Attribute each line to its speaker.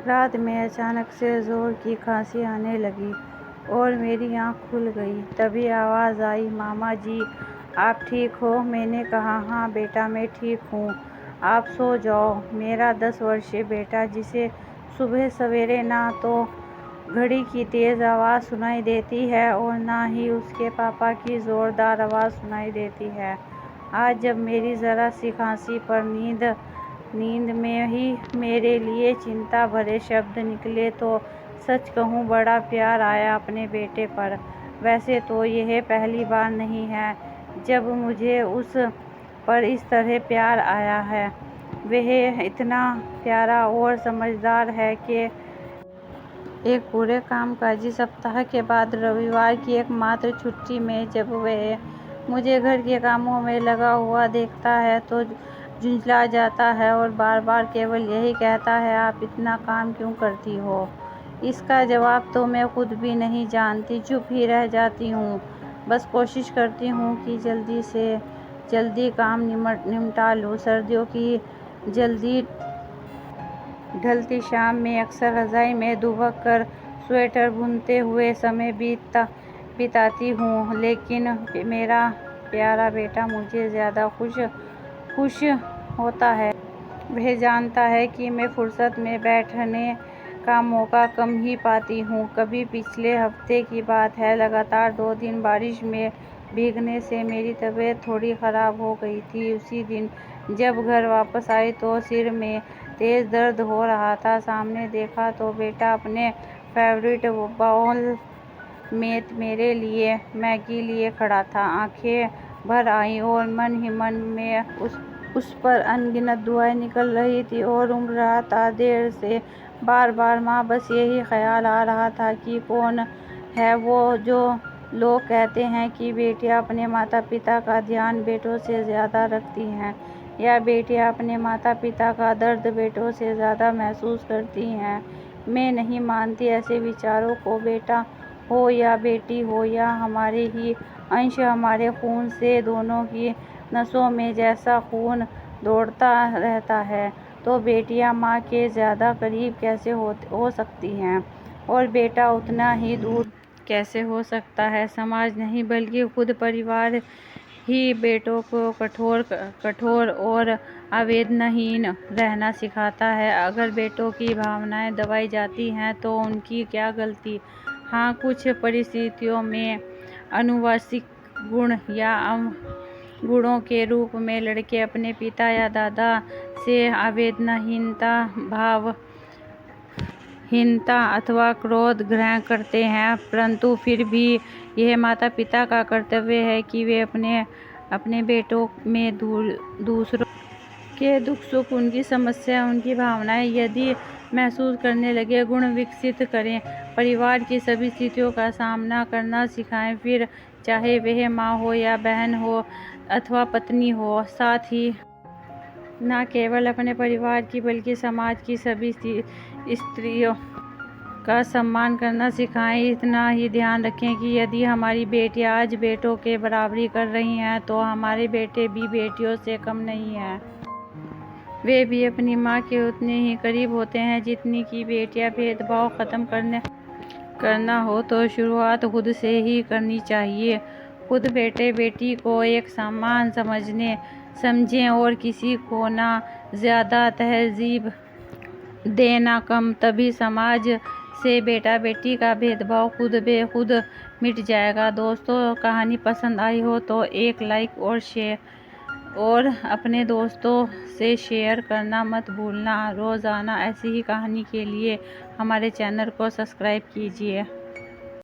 Speaker 1: रात में अचानक से ज़ोर की खांसी आने लगी और मेरी आँख खुल गई। तभी आवाज़ आई, मामा जी आप ठीक हो? मैंने कहा, हाँ बेटा मैं ठीक हूँ, आप सो जाओ। मेरा 10 वर्षीय बेटा, जिसे सुबह सवेरे ना तो घड़ी की तेज़ आवाज़ सुनाई देती है और ना ही उसके पापा की ज़ोरदार आवाज़ सुनाई देती है, आज जब मेरी ज़रा सी खांसी पर नींद में ही मेरे लिए चिंता भरे शब्द निकले तो सच कहूँ बड़ा प्यार आया अपने बेटे पर। वैसे तो यह पहली बार नहीं है जब मुझे उस पर इस तरह प्यार आया है। वह इतना प्यारा और समझदार है कि एक पूरे कामकाजी सप्ताह के बाद रविवार की एकमात्र छुट्टी में जब वह मुझे घर के कामों में लगा हुआ देखता है तो झुंझला जाता है और बार बार केवल यही कहता है, आप इतना काम क्यों करती हो? इसका जवाब तो मैं खुद भी नहीं जानती, चुप ही रह जाती हूँ। बस कोशिश करती हूँ कि जल्दी से जल्दी काम निपटा लूँ। सर्दियों की जल्दी ढलती शाम में अक्सर रज़ाई में दुबक कर स्वेटर बुनते हुए समय बिताती हूँ, लेकिन मेरा प्यारा बेटा मुझे ज़्यादा खुश होता है। वह जानता है कि मैं फुर्सत में बैठने का मौका कम ही पाती हूँ। कभी पिछले हफ्ते की बात है, लगातार 2 दिन बारिश में भीगने से मेरी तबीयत थोड़ी ख़राब हो गई थी। उसी दिन जब घर वापस आई तो सिर में तेज़ दर्द हो रहा था। सामने देखा तो बेटा अपने फेवरेट बाउल में मेरे लिए मैगी लिए खड़ा था। आंखें भर आईं और मन ही मन में उस पर अनगिनत दुआएं निकल रही थी और उम्र रहा था देर से बार बार माँ, बस यही ख्याल आ रहा था कि कौन है वो जो लोग कहते हैं कि बेटियां अपने माता पिता का ध्यान बेटों से ज़्यादा रखती हैं, या बेटियां अपने माता पिता का दर्द बेटों से ज़्यादा महसूस करती हैं। मैं नहीं मानती ऐसे विचारों को। बेटा हो या बेटी हो, या हमारे ही अंश, हमारे खून से दोनों की नसों में जैसा खून दौड़ता रहता है, तो बेटियां माँ के ज़्यादा करीब कैसे हो सकती हैं और बेटा उतना ही दूर कैसे हो सकता है? समाज नहीं बल्कि खुद परिवार ही बेटों को कठोर और आवेदनहीन रहना सिखाता है। अगर बेटों की भावनाएं दबाई जाती हैं तो उनकी क्या गलती? हाँ, कुछ परिस्थितियों में आनुवंशिक गुण या गुणों के रूप में लड़के अपने पिता या दादा से भावहीनता अथवा क्रोध ग्रहण करते हैं, परंतु फिर भी यह माता पिता का कर्तव्य है कि वे अपने बेटों में दूसरों के दुख सुख, उनकी समस्या, उनकी भावनाएं यदि महसूस करने लगे, गुण विकसित करें। परिवार की सभी स्थितियों का सामना करना सिखाएं, फिर चाहे वह माँ हो या बहन हो अथवा पत्नी हो। साथ ही न केवल अपने परिवार की बल्कि समाज की सभी स्त्रियों का सम्मान करना सिखाएं। इतना ही ध्यान रखें कि यदि हमारी बेटियां आज बेटों के बराबरी कर रही हैं तो हमारे बेटे भी बेटियों से कम नहीं हैं। वे भी अपनी माँ के उतने ही करीब होते हैं जितनी की बेटियां। भेदभाव खत्म करना हो तो शुरुआत खुद से ही करनी चाहिए। खुद बेटे बेटी को एक समान समझें और किसी को ना ज़्यादा तहज़ीब दें ना कम, तभी समाज से बेटा बेटी का भेदभाव खुद ब खुद मिट जाएगा। दोस्तों, कहानी पसंद आई हो तो एक लाइक और अपने दोस्तों से शेयर करना मत भूलना। रोज़ाना ऐसी ही कहानी के लिए हमारे चैनल को सब्सक्राइब कीजिए।